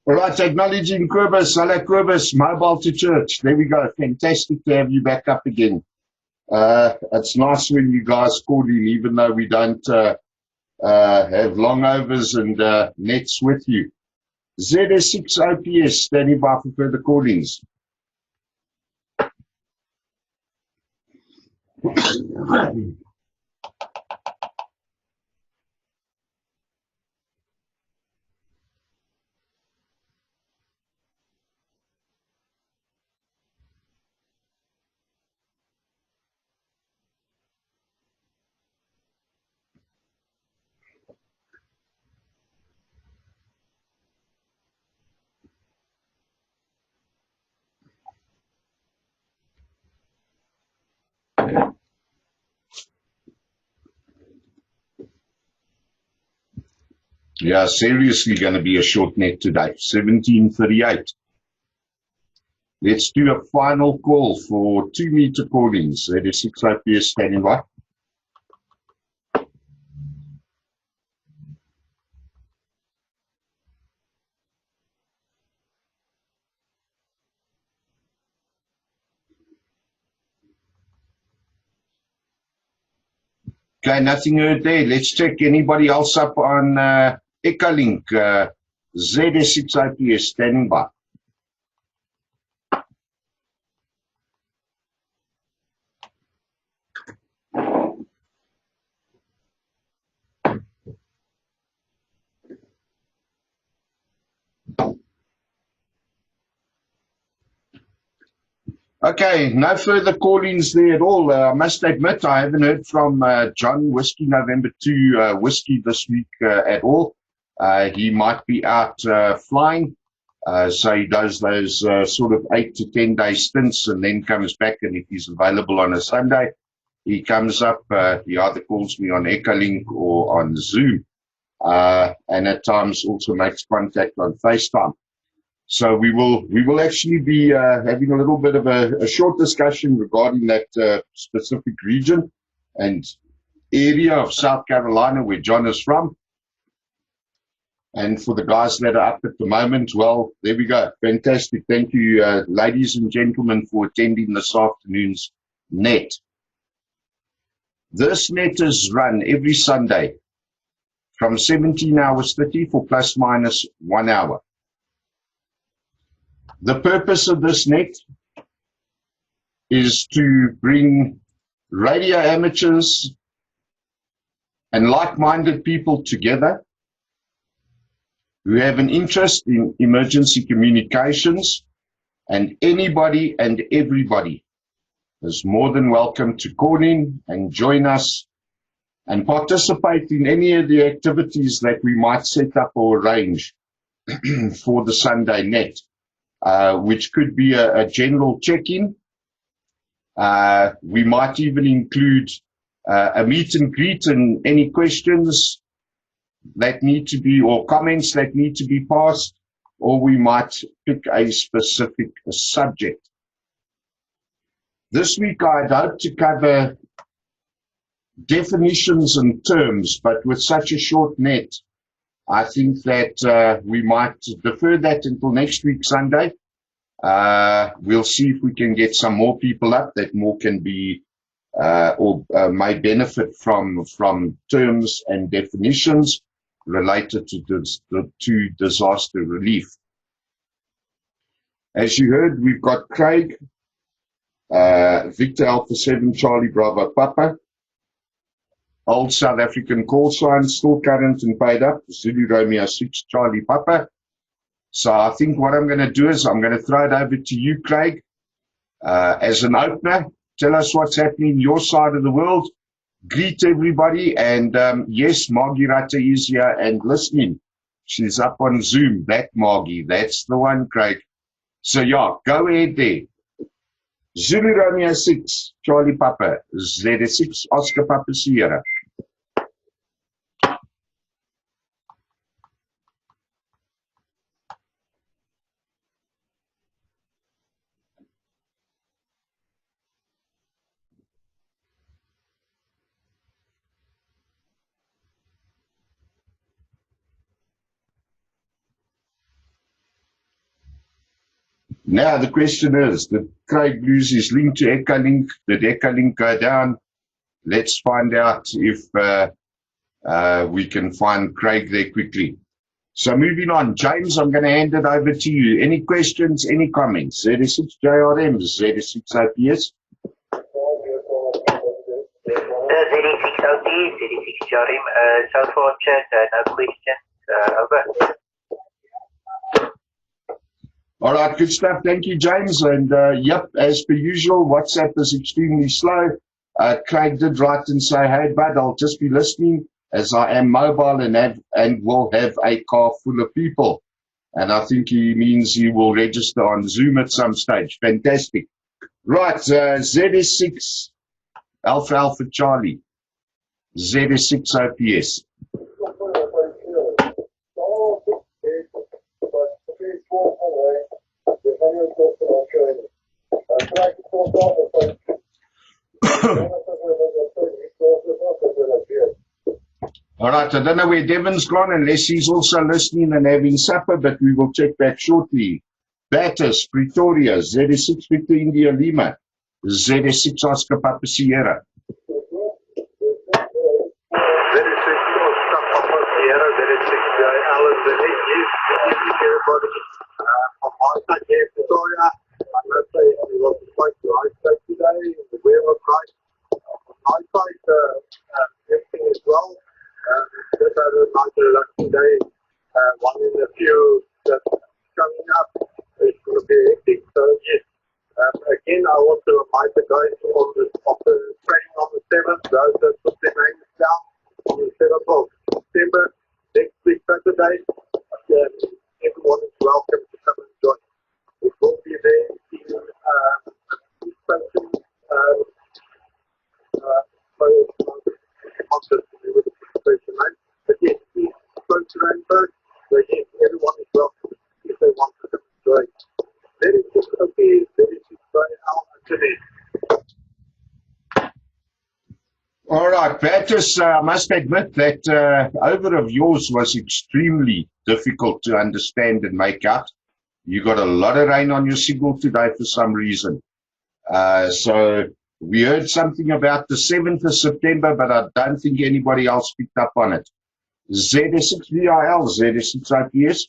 All right, acknowledging Quibus. Hello, Quibus. Mobile to church. There we go. Fantastic to have you back up again. It's nice when you guys call in, even though we don't have long overs and nets with you. ZS6 OPS standing by for further callings. Yeah, seriously going to be a short net today, 17:38. Let's do a final call for 2 meter callings. ZS6 OPS standing by. Okay, nothing heard there. Let's check anybody else up on Ecalink. ZS6 OPS standing by. Okay, no further callings there at all. I must admit, I haven't heard from John Whiskey November 2 Whiskey this week at all. He might be out flying. So he does those sort of 8 to 10 day stints and then comes back. And if he's available on a Sunday, he comes up. He either calls me on Ecalink or on Zoom. And at times also makes contact on FaceTime. So we will actually be having a little bit of a short discussion regarding that specific region and area of South Carolina where John is from. And for the guys that are up at the moment, well, there we go. Fantastic. Thank you, ladies and gentlemen, for attending this afternoon's net. This net is run every Sunday from 17 hours 30 for plus minus 1 hour. The purpose of this net is to bring radio amateurs and like-minded people together who have an interest in emergency communications, and anybody and everybody is more than welcome to call in and join us and participate in any of the activities that we might set up or arrange for the Sunday net. Which could be a general check-in. We might even include a meet and greet and any questions that need to be, or comments that need to be passed, or we might pick a specific subject. This week I'd hope to cover definitions and terms, but with such a short net, I think that we might defer that until next week, Sunday. We'll see if we can get some more people up that more can be or may benefit from terms and definitions related to disaster relief. As you heard, we've got Craig, Victor Alpha 7 Charlie Bravo Papa, old South African call sign, still current and paid up, Zulu Romeo 6 Charlie Papa. So I think what I'm going to do is I'm going to throw it over to you, Craig, as an opener. Tell us what's happening in your side of the world. Greet everybody. And yes, Margie Ratte is here and listening. She's up on Zoom. That Margie, that's the one, Craig. So yeah, go ahead there. Zulu Romeo 6 Charlie Papa, ZS6 Oscar Papa Sierra. Now the question is, did Craig lose his link to Echolink? Did Echolink go down? Let's find out if we can find Craig there quickly. So moving on, James, I'm going to hand it over to you. Any questions, any comments? Z6JRM, Z6OPS. Z6OP, Z6JRM, so far, chat, no questions, over. All right, good stuff. Thank you, James. And yep, as per usual, WhatsApp is extremely slow. Craig did write and say, hey, bud, I'll just be listening as I am mobile and will have a car full of people. And I think he means he will register on Zoom at some stage. Fantastic. Right, ZS6 Alpha Alpha Charlie, ZS6 OPS. All right, I don't know where Devon's gone unless he's also listening and having supper, but we will check back shortly. Batis, Pretoria, ZS6 Victor India Lima, ZS6 Oscar Papa Sierra. All right, Batis, I must admit that over of yours was extremely difficult to understand and make out. You got a lot of rain on your signal today for some reason. So we heard something about the 7th of September, but I don't think anybody else picked up on it. ZS6 VIL, ZS6 IPS.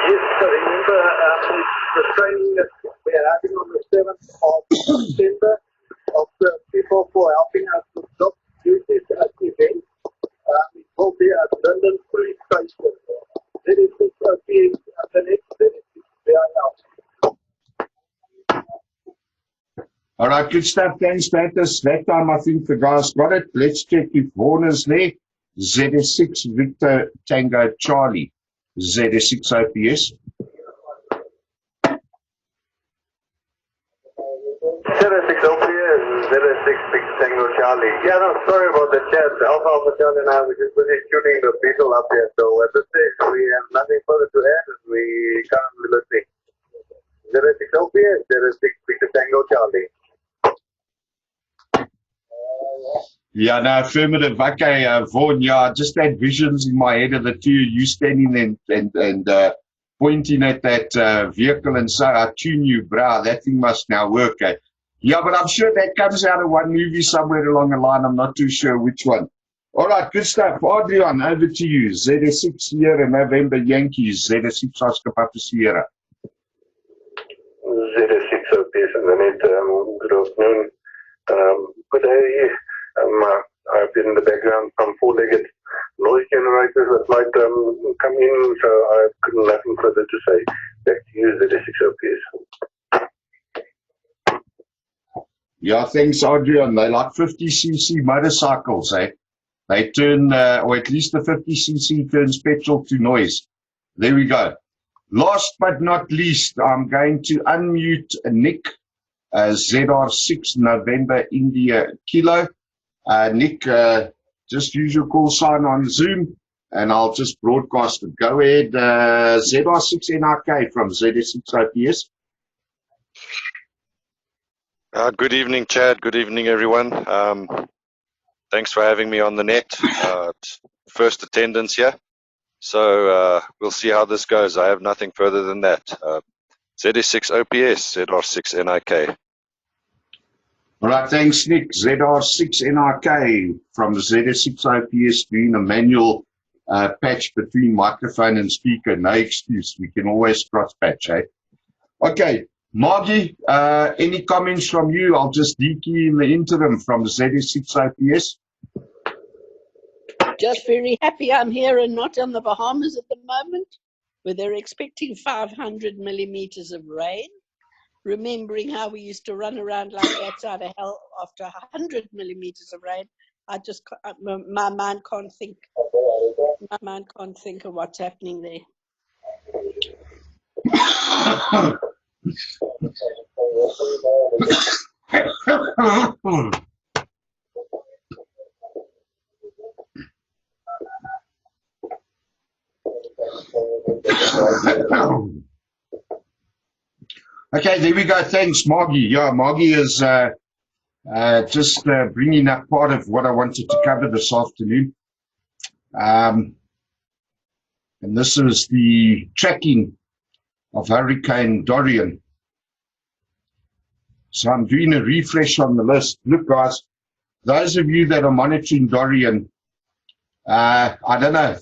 Yes, so remember the training that we are having on the 7th of September of the people for helping us with job duties at the event. It will be at London Police Station. There is 6 OPS at the next, there is 6 VIL. All right, good stuff. Thanks, Batis. That time I think the guys got it. Let's check if Warner's there. ZS6 Victor Tango Charlie. ZS6 OPS. 06 OPS, 06 Big Tango Charlie. Yeah, no, sorry about the chat. Alpha Charlie and I were just busy shooting the people up here. So at this stage, we have nothing further to add as we currently listening. 06 OPS, 06 Big Tango Charlie. Yeah, no, affirmative. Okay, Vaughan, yeah, I just had visions in my head of the two of you standing and pointing at that vehicle and say, I tune you, brah, that thing must now work. Eh? Yeah, but I'm sure that comes out of one movie somewhere along the line. I'm not too sure which one. All right, good stuff. Adrian, over to you. ZS6 Sierra, November Yankees, ZS6 Oscar Papa Sierra. ZS6 OPS in the net. Good afternoon. Good day. I've been in the background from four-legged noise generators that might come in, so I've got nothing further to say. Back to you, ZS6 OPS. Yeah, thanks, Adrian. They're like 50cc motorcycles, eh? They turn, or at least the 50cc turns petrol to noise. There we go. Last but not least, I'm going to unmute Nick, ZR6 November India Kilo. Nick, just use your call sign on Zoom and I'll just broadcast it. Go ahead, ZR6 NRK from ZS6 OPS. Good evening, Chad. Good evening, everyone. Thanks for having me on the net. First attendance here. So we'll see how this goes. I have nothing further than that. ZS6 OPS, ZR6 NIK. All right, thanks, Nick. ZR6 NIK from the ZS6 OPS doing a manual patch between microphone and speaker. No excuse. We can always cross patch, eh? Okay, Margie, any comments from you? I'll just dekey in the interim from the ZS6 OPS. Just very happy I'm here and not on the Bahamas at the moment, where they're expecting 500 millimeters of rain. Remembering how we used to run around like bats out of hell after 100 millimeters of rain, my mind can't think. My mind can't think of what's happening there. Okay, there we go. Thanks, Margie. Yeah, Margie is just bringing up part of what I wanted to cover this afternoon. And this is the tracking of Hurricane Dorian. So I'm doing a refresh on the list. Look, guys, those of you that are monitoring Dorian, I don't know,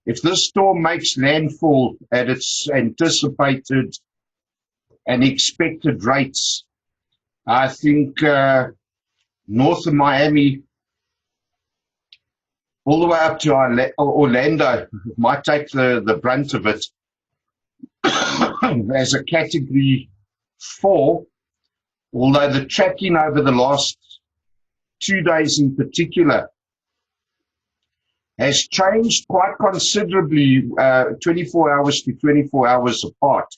if this storm makes landfall at its anticipated and expected rates, I think north of Miami, all the way up to Orlando, might take the brunt of it as a category 4, although the tracking over the last 2 days in particular has changed quite considerably, 24 hours to 24 hours apart.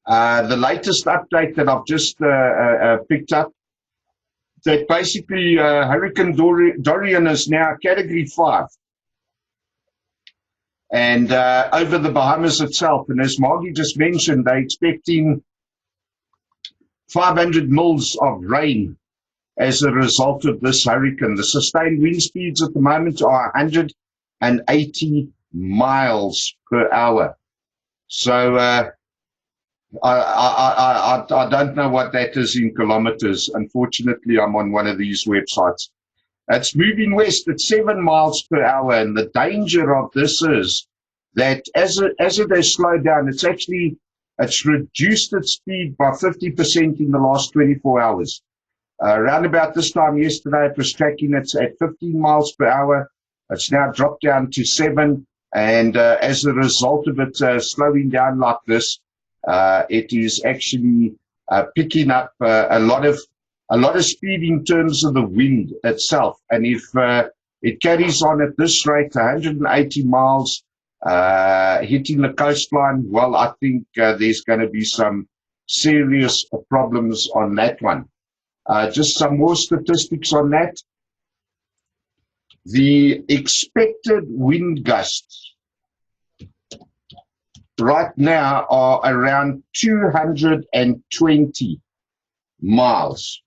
The latest update that I've just picked up, that basically Hurricane Dorian is now category 5. And over the Bahamas itself, and as Margie just mentioned, they're expecting 500 mils of rain as a result of this hurricane. The sustained wind speeds at the moment are 180 miles per hour. So I don't know what that is in kilometers. Unfortunately, I'm on one of these websites. It's moving west at 7 miles per hour, and the danger of this is that as it has slowed down, it's reduced its speed by 50% in the last 24 hours. Around about this time yesterday, it was tracking at 15 miles per hour. It's now dropped down to 7, and as a result of it slowing down like this, it is actually picking up a lot of speed in terms of the wind itself. And if it carries on at this rate, 180 miles, hitting the coastline, well, I think there's going to be some serious problems on that one. Just some more statistics on that. The expected wind gusts right now are around 220 miles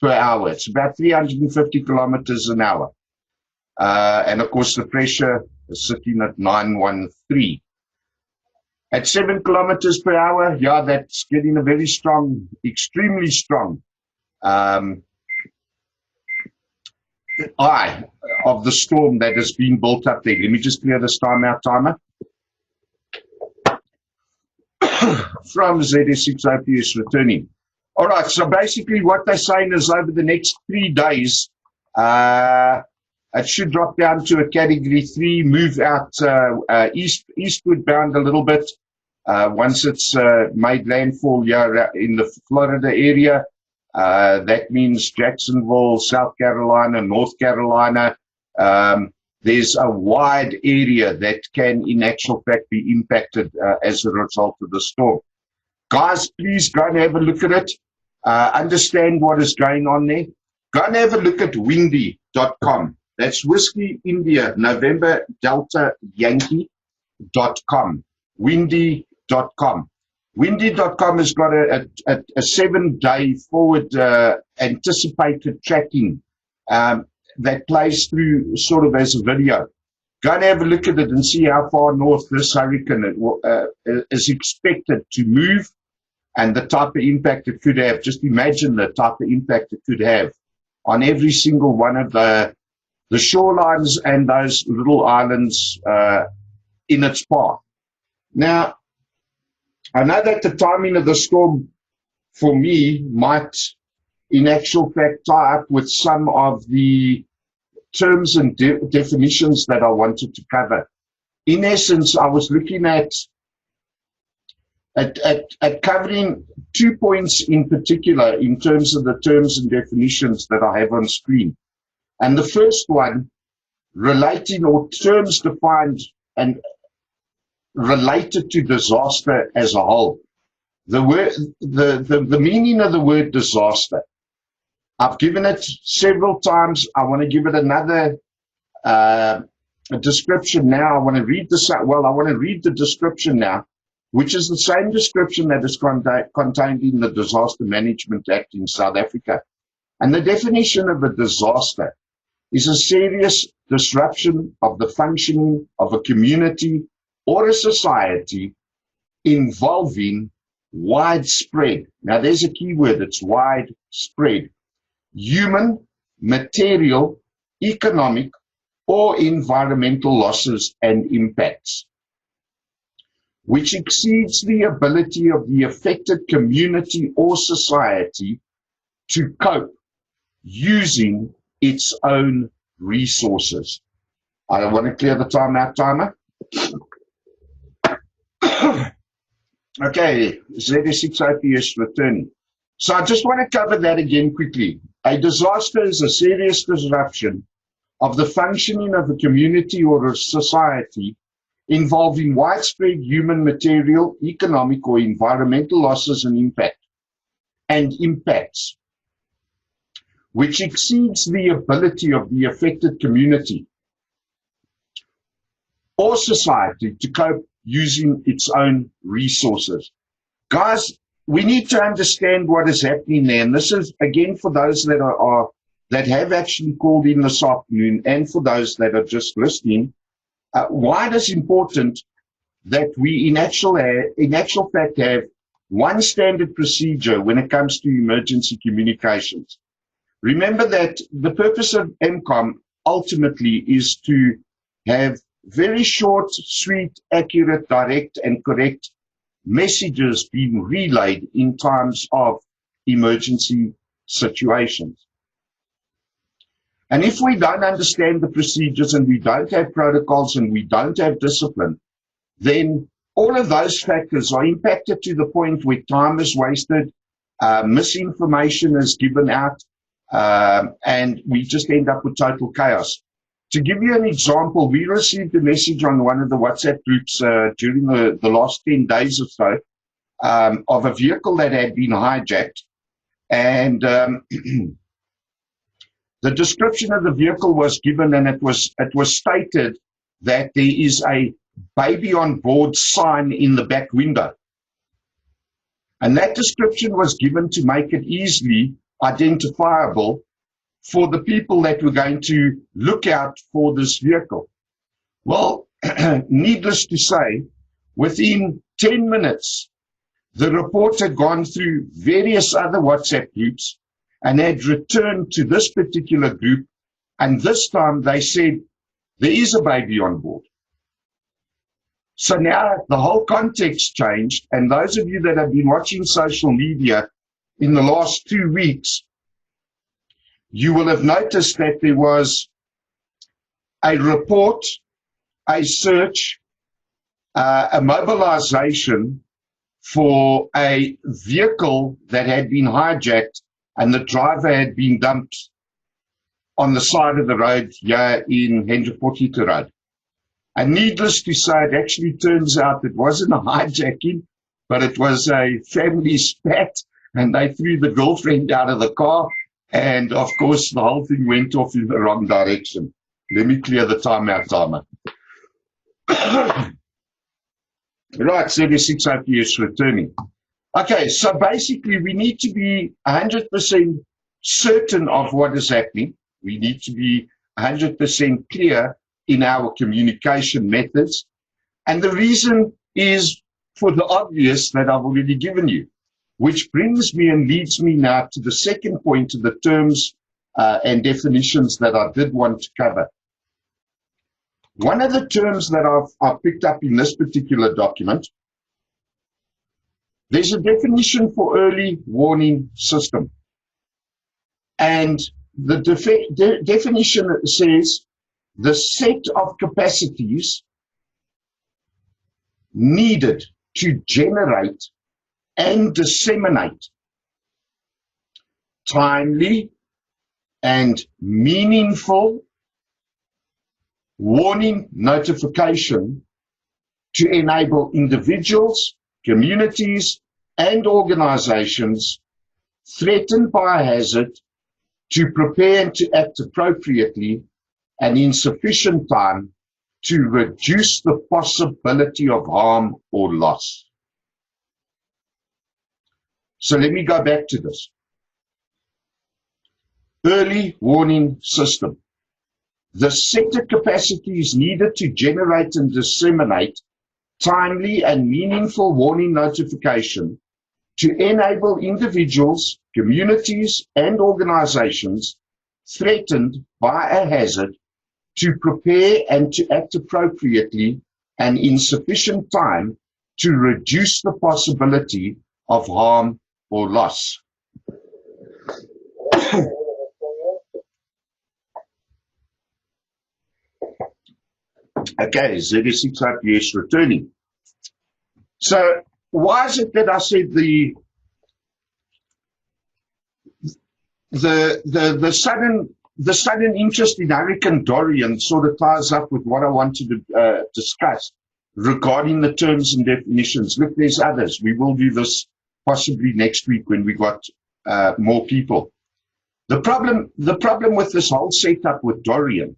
per hour. It's about 350 kilometers an hour. And of course, the pressure is sitting at 913. At 7 kilometers per hour, yeah, that's getting a very strong, extremely strong eye of the storm that has been built up there. Let me just clear this timer. From ZS6 OPS returning. All right, so basically what they're saying is over the next 3 days, it should drop down to a category 3, move out eastward bound a little bit. Once it's made landfall here in the Florida area, that means Jacksonville, South Carolina, North Carolina. There's a wide area that can, in actual fact, be impacted as a result of the storm. Guys, please go and have a look at it. Understand what is going on there. Go and have a look at windy.com. That's Whiskey India, November Delta Yankee.com. Windy.com. Windy.com has got a 7-day forward anticipated tracking. that plays through sort of as a video. Go and have a look at it and see how far north this hurricane is expected to move and the type of impact it could have. Just imagine the type of impact it could have on every single one of the shorelines and those little islands in its path. Now, I know that the timing of the storm for me might, in actual fact, tie up with some of the terms and definitions that I wanted to cover. In essence, I was looking at covering 2 points in particular in terms of the terms and definitions that I have on screen. And the first one, relating or terms defined and related to disaster as a whole. The meaning of the word disaster. I've given it several times. I want to give it another description now. I want to read the description now, which is the same description that is contained in the Disaster Management Act in South Africa. And the definition of a disaster is a serious disruption of the functioning of a community or a society involving widespread. Now there's a key word, it's widespread. Human, material, economic, or environmental losses and impacts, which exceeds the ability of the affected community or society to cope using its own resources. I want to clear the timeout timer. Okay, ZS6OPS returning. So I just want to cover that again quickly. A disaster is a serious disruption of the functioning of a community or a society involving widespread human, material, economic, or environmental losses and impacts, which exceeds the ability of the affected community or society to cope using its own resources. Guys, we need to understand what is happening there. And this is, again, for those that have actually called in this afternoon and for those that are just listening, why it is important that we in actual fact have one standard procedure when it comes to emergency communications. Remember that the purpose of MCOM ultimately is to have very short, sweet, accurate, direct, and correct messages being relayed in times of emergency situations. And if we don't understand the procedures and we don't have protocols and we don't have discipline, then all of those factors are impacted to the point where time is wasted, misinformation is given out, and we just end up with total chaos. To give you an example, we received a message on one of the WhatsApp groups during the last 10 days or so of a vehicle that had been hijacked. And the description of the vehicle was given, and it was stated that there is a baby on board sign in the back window. And that description was given to make it easily identifiable for the people that were going to look out for this vehicle. Well, needless to say, within 10 minutes, the report had gone through various other WhatsApp groups and had returned to this particular group. And this time they said, there is a baby on board. So now the whole context changed. And those of you that have been watching social media in the last 2 weeks, you will have noticed that there was a report, a search, a mobilization for a vehicle that had been hijacked and the driver had been dumped on the side of the road here in Hendrik Potgieter Road. And needless to say, it actually turns out it wasn't a hijacking, but it was a family spat, and they threw the girlfriend out of the car. And of course, the whole thing went off in the wrong direction. Let me clear the timeout timer. Right, 76 OPS returning. Okay, so basically we need to be 100% certain of what is happening. We need to be 100% clear in our communication methods. And the reason is for the obvious that I've already given you, which brings me and leads me now to the second point of the terms and definitions that I did want to cover. One of the terms that I've picked up in this particular document, there's a definition for early warning system. And the definition says the set of capacities needed to generate and disseminate timely and meaningful warning notification to enable individuals, communities, and organizations threatened by a hazard to prepare and to act appropriately and in sufficient time to reduce the possibility of harm or loss. So let me go back to this. Early warning system. The set of capacities needed to generate and disseminate timely and meaningful warning notification to enable individuals, communities, and organizations threatened by a hazard to prepare and to act appropriately and in sufficient time to reduce the possibility of harm or loss. Okay, ZS6IPS returning. So why is it that I said the sudden interest in Hurricane Dorian sort of ties up with what I wanted to discuss regarding the terms and definitions. Look, there's others. We will do this possibly next week when we got more people. The problem with this whole setup with Dorian,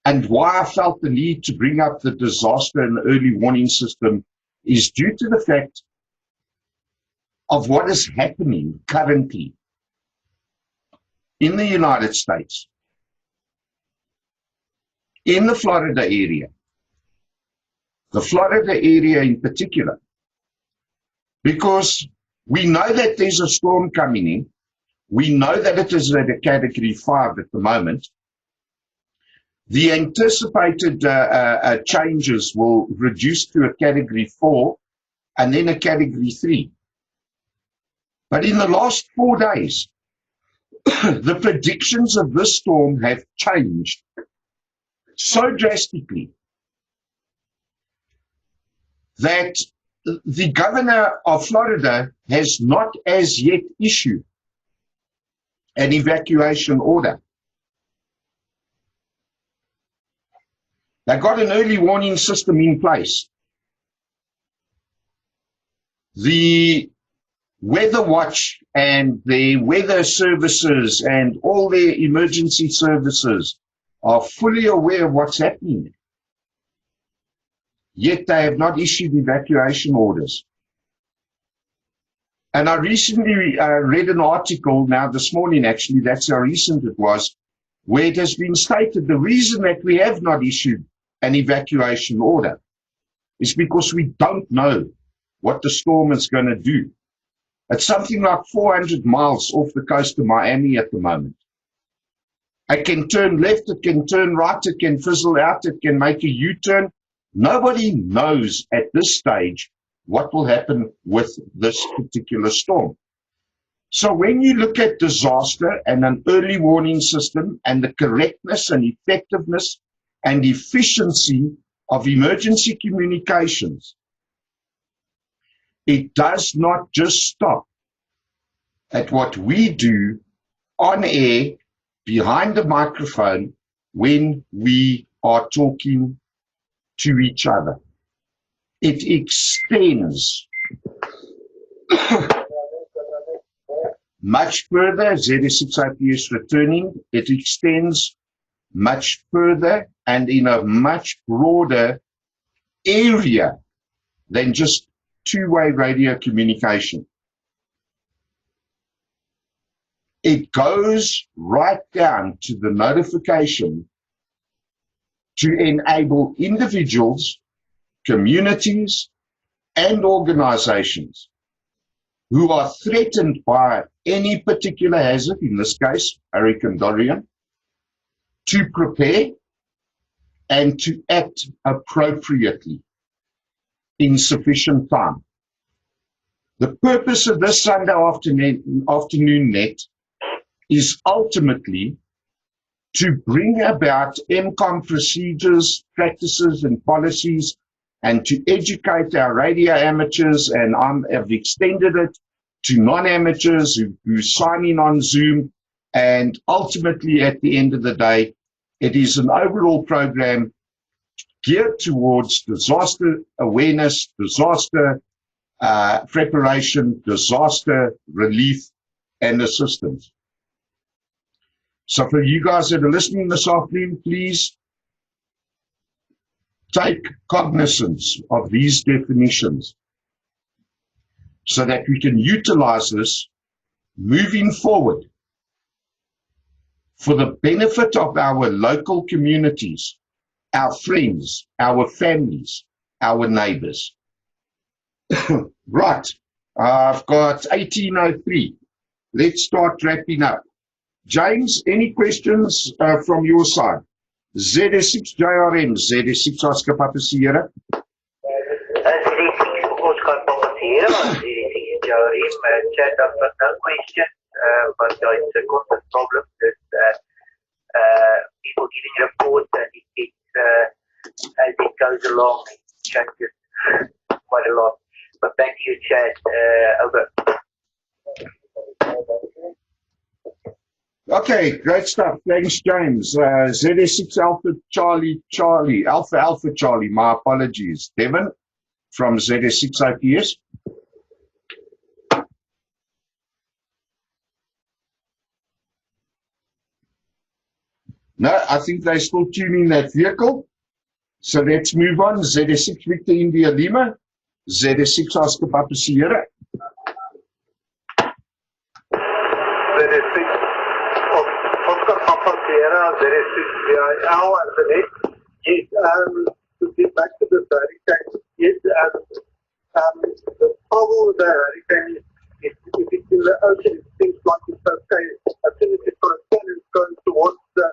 and why I felt the need to bring up the disaster and the early warning system, is due to the fact of what is happening currently in the United States, in the Florida area in particular, because we know that there's a storm coming in. We know that it is at a category 5 at the moment. The anticipated changes will reduce to a category 4 and then a category 3. But in the last 4 days, the predictions of this storm have changed so drastically that the governor of Florida has not as yet issued an evacuation order. They got an early warning system in place. The Weather Watch and the weather services and all their emergency services are fully aware of what's happening. Yet they have not issued evacuation orders. And I recently read an article, now this morning actually, that's how recent it was, where it has been stated the reason that we have not issued an evacuation order is because we don't know what the storm is going to do. It's something like 400 miles off the coast of Miami at the moment. It can turn left, it can turn right, it can fizzle out, it can make a U-turn. Nobody knows at this stage what will happen with this particular storm. So when you look at disaster and an early warning system and the correctness and effectiveness and efficiency of emergency communications, it does not just stop at what we do on air, behind the microphone, when we are talking to each other. It extends much further. ZS6IPS returning. It extends much further and in a much broader area than just two-way radio communication. It goes right down to the notification to enable individuals, communities, and organizations who are threatened by any particular hazard, in this case, Hurricane Dorian, to prepare and to act appropriately in sufficient time. The purpose of this Sunday afternoon net is ultimately to bring about MCOM procedures, practices, and policies, and to educate our radio amateurs, and I've extended it to non-amateurs who sign in on Zoom. And ultimately, at the end of the day, it is an overall program geared towards disaster awareness, disaster preparation, disaster relief, and assistance. So for you guys that are listening this afternoon, please take cognizance of these definitions so that we can utilize this moving forward for the benefit of our local communities, our friends, our families, our neighbors. Right, I've got 18:03. Let's start wrapping up. James, any questions from your side? ZS6 JRM, ZS6 Oscar Papa Sierra. ZS6 Oscar Papa Sierra, ZS6 JRM, chat, I've got no questions, but it's a constant problem that people giving reports, and it gets, as it goes along, it changes quite a lot. But back to you, Chad. Over. Okay, great stuff. Thanks, James. ZS6 Alpha Charlie, Alpha Charlie, my apologies. Devin from ZS6 IPS. No, I think they're still tuning that vehicle. So let's move on. ZS6 Victor India Lima, ZS6 Oscar Papa Sierra. ZS6 Oscar Papa Sierra, ZS6 VIL, and the next. Yes, to get back to the hurricane, yes, the problem with the hurricane is if it's in the ocean, it seems like it's okay. As soon as it's going to turn, it's going towards the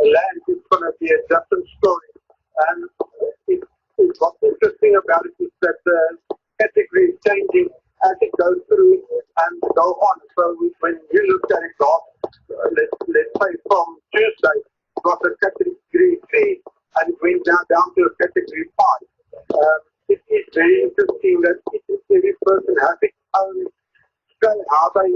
land, it's going to be a different story. And what's interesting about it is that the category is changing as it goes through and go on. So when you look at it, let's say from Tuesday, it was a category 3 and it went down to a category 5. It is very interesting that every person has its own scale, how they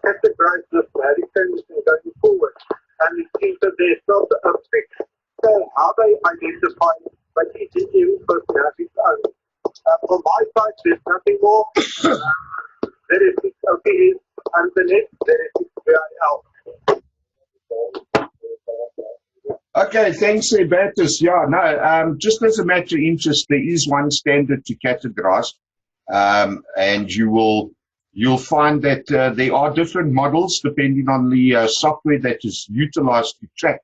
categorize this hurricanes going forward. And it seems that there's not a fixed scale how they identify it, but every person has its own. From my side, there's nothing more. There is 6 OPS and the next there is 6 VIL. Okay, thanks, Bertus. Yeah, no, just as a matter of interest, there is one standard to categorize, and you'll find that there are different models depending on the software that is utilized to track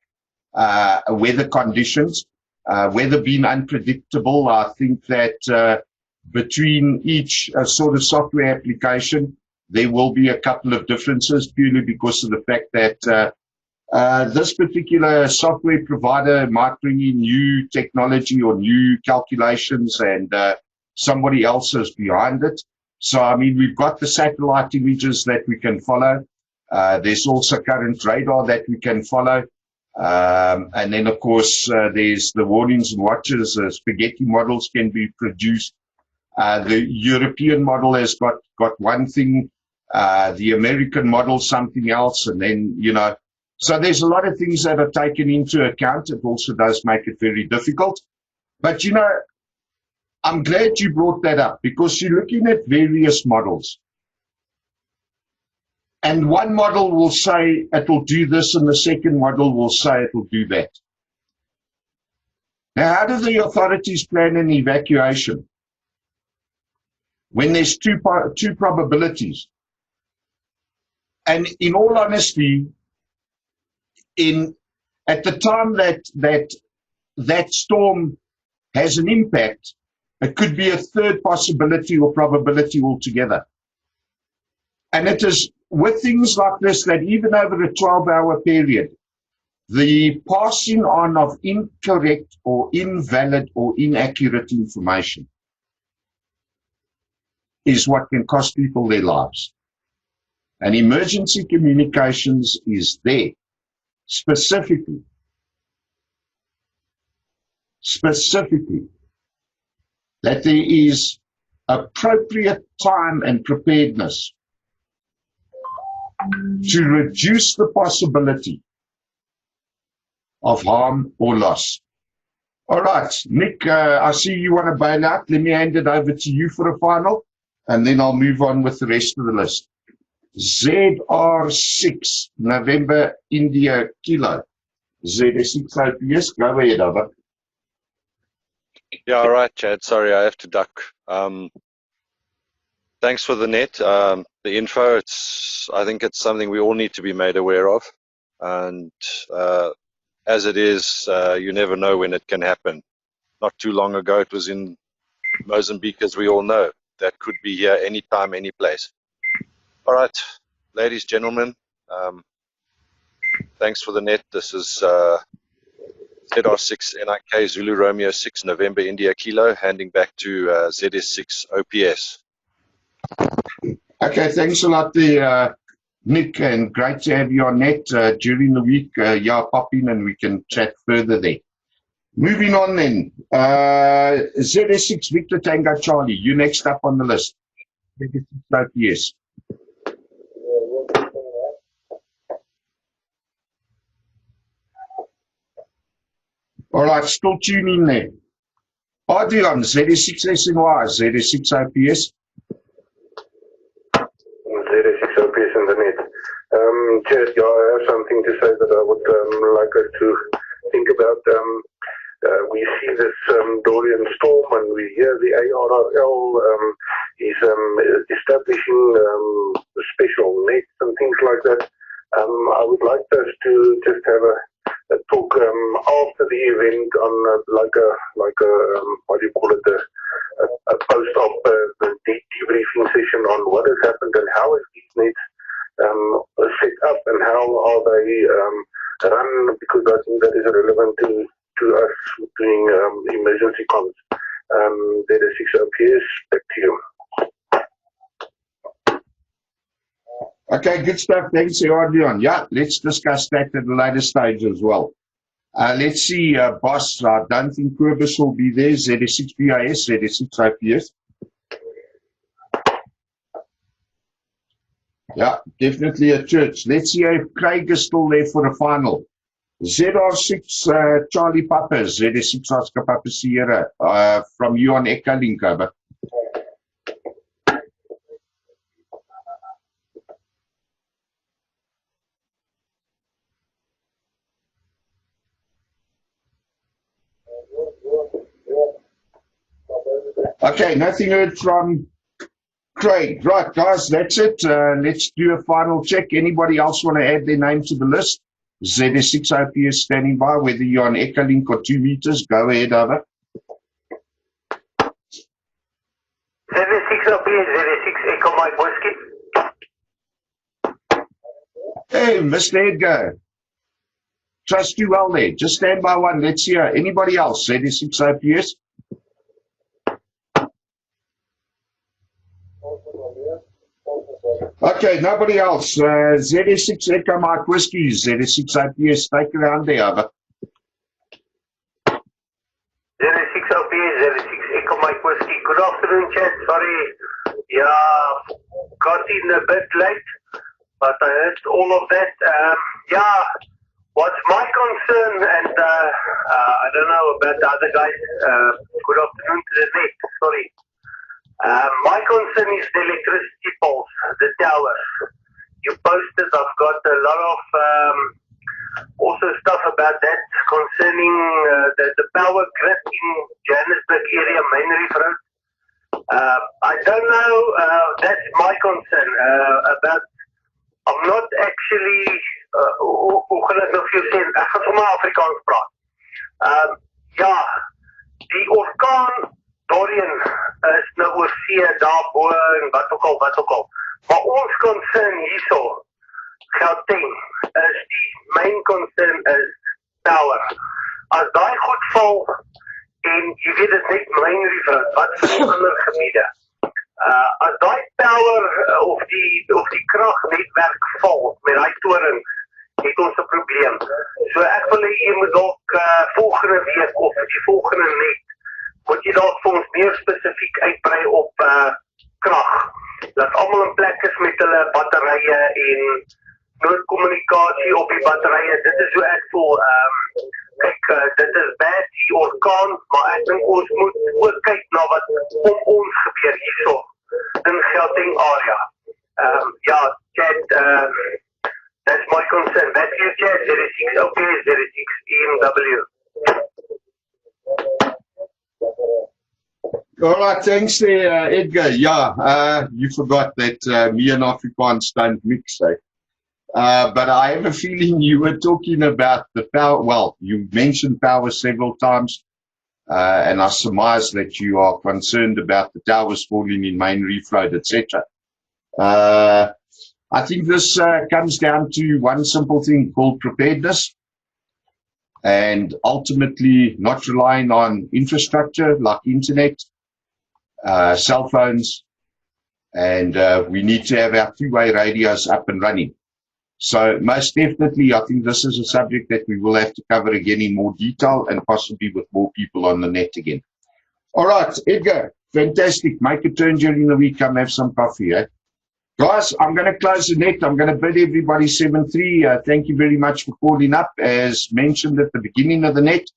weather conditions. Weather being unpredictable, I think that between each sort of software application, there will be a couple of differences purely because of the fact that this particular software provider might bring in new technology or new calculations and somebody else is behind it. So, I mean, we've got the satellite images that we can follow. There's also current radar that we can follow. And then, of course, there's the warnings and watches. Spaghetti models can be produced. The European model has got one thing. The American model, something else. And then, you know, so there's a lot of things that are taken into account. It also does make it very difficult. But, you know, I'm glad you brought that up because you're looking at various models. And one model will say it will do this and the second model will say it will do that. Now, how do the authorities plan an evacuation when there's two probabilities? And in all honesty, at the time that storm has an impact, it could be a third possibility or probability altogether. And it is with things like this that even over a 12-hour period, the passing on of incorrect or invalid or inaccurate information is what can cost people their lives. And emergency communications is there specifically that there is appropriate time and preparedness to reduce the possibility of harm or loss. All right, Nick, I see you want to bail out. Let me hand it over to you for a final, and then I'll move on with the rest of the list. ZR6, November, India, Kilo. ZR6 OPS, go ahead, over. Yeah, all right, Chad. Sorry, I have to duck. Thanks for the net, the info. I think it's something we all need to be made aware of. And as it is, you never know when it can happen. Not too long ago, it was in Mozambique, as we all know. That could be here anytime, any place. All right, ladies, gentlemen, thanks for the net. This is ZR6 NIK Zulu Romeo 6 November India Kilo, handing back to ZS6 OPS. Okay, thanks a lot, Nick, and great to have you on net during the week. Yeah, pop in and we can chat further there. Moving on then, ZS6 Victor Tango Charlie, you next up on the list. Yes. All right, still tune in there. Adrian, ZS6 SNY, ZS6 OPS. ZS6 OPS in the net. Chad, yeah, I have something to say that I would like us to think about. We see this Dorian storm and we hear the ARRL is establishing special nets and things like that. I would like us to just have a talk after the event on like a what do you call it, a post-op debriefing session on what has happened and how is these nets set up and how are they run, because I think that is relevant to us doing emergency comms. There is 6 OPS, back to you. Okay, good stuff. Thanks, Adrian. Yeah, let's discuss that at a later stage as well. Let's see, boss, I don't think Querbus will be there. ZS6 BIS, ZS6 OPS. Yeah, definitely a church. Let's see if Craig is still there for the final. ZR6 Charlie Papa, ZS6 Oscar Papa Sierra, from you on Echo Link over. Okay, nothing heard from Craig. Right, guys, that's it. Let's do a final check. Anybody else want to add their name to the list? ZS6 OPS standing by, whether you're on Echo Link or 2 meters. Go ahead, over. ZS6 OPS, ZS6 Echo Mike Whiskey. Hey, Mr. Edgar. Trust you well there. Just stand by one. Let's hear. Anybody else? ZS6 OPS? Okay, nobody else. ZS6 Echo Mike Whiskey, ZS6 OPS, take it around there, over. ZS6 OPS, ZS6 Echo Mike Whiskey. Good afternoon, Chad. Sorry, yeah, got in a bit late, but I heard all of that. Yeah, what's my concern, and I don't know about the other guys. Good afternoon to the net, sorry. My concern is the electricity poles, the towers. You posted, I've got a lot of also stuff about that concerning the power grid in Johannesburg area, Main Reef Road. I don't know, that's my concern about I'm not actually, hoe gaan ek nou vir jou sê, ek gaan sommer Afrikaans praat. Ja, die orkaan Dorian is nou oor see, daarbo en wat ook al. Maar ons concern hierso, Gauteng, is die main concern is power. As daai goed val, en jy weet dit net myn river, wat van die ander gebiede? As daai power of die kragnetwerk val met daai toring, het ons 'n probleem. So ek wil hê jy moet dalk volgende week of die volgende net, moet jy dalk vir ons meer spesifiek uitbrei op krag. Dat almal in plek is met hulle batterye en noodkommunikasie op die batterye. Dit is hoe ek voel. Kyk, dit is bad die orkaan, maar ek dink ons moet ook kyk na wat om ons gebeur hierso in Gauteng area. Ja, Chad, that's my concern. That's you, Chad. 06, okay, 06 EMW. All right, thanks there, Edgar. Yeah, you forgot that me and Afrikaans don't mix, eh? But I have a feeling you were talking about the power. Well, you mentioned power several times, and I surmise that you are concerned about the towers falling in main reef road, etc. I think this comes down to one simple thing called preparedness, and ultimately not relying on infrastructure like internet, cell phones, and we need to have our two-way radios up and running. So most definitely, I think this is a subject that we will have to cover again in more detail and possibly with more people on the net again. All right, Edgar, fantastic. Make a turn during the week. Come have some coffee, eh? Guys, I'm going to close the net. I'm going to bid everybody 7-3. Thank you very much for calling up. As mentioned at the beginning of the net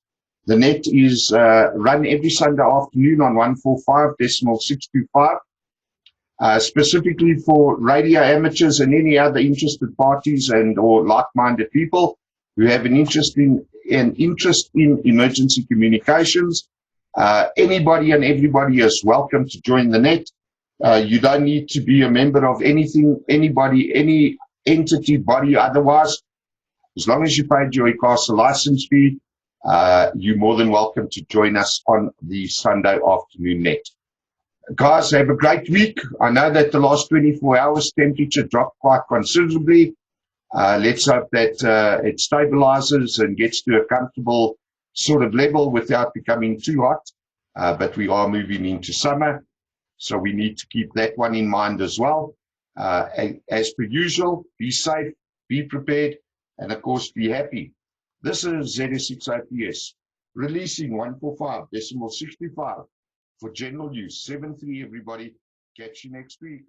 is run every Sunday afternoon on 145.625. Specifically for radio amateurs and any other interested parties and or like-minded people who have an interest in emergency communications. Anybody and everybody is welcome to join the net. You don't need to be a member of anything, anybody, any entity, body, otherwise. As long as you paid your ICASA license fee, you're more than welcome to join us on the Sunday afternoon net. Guys, have a great week. I know that the last 24 hours temperature dropped quite considerably. Let's hope that it stabilizes and gets to a comfortable sort of level without becoming too hot. But we are moving into summer, so we need to keep that one in mind as well. As per usual, be safe, be prepared, and of course, be happy. This is ZS6OPS, releasing 145.65. For general use, 7-3, everybody. Catch you next week.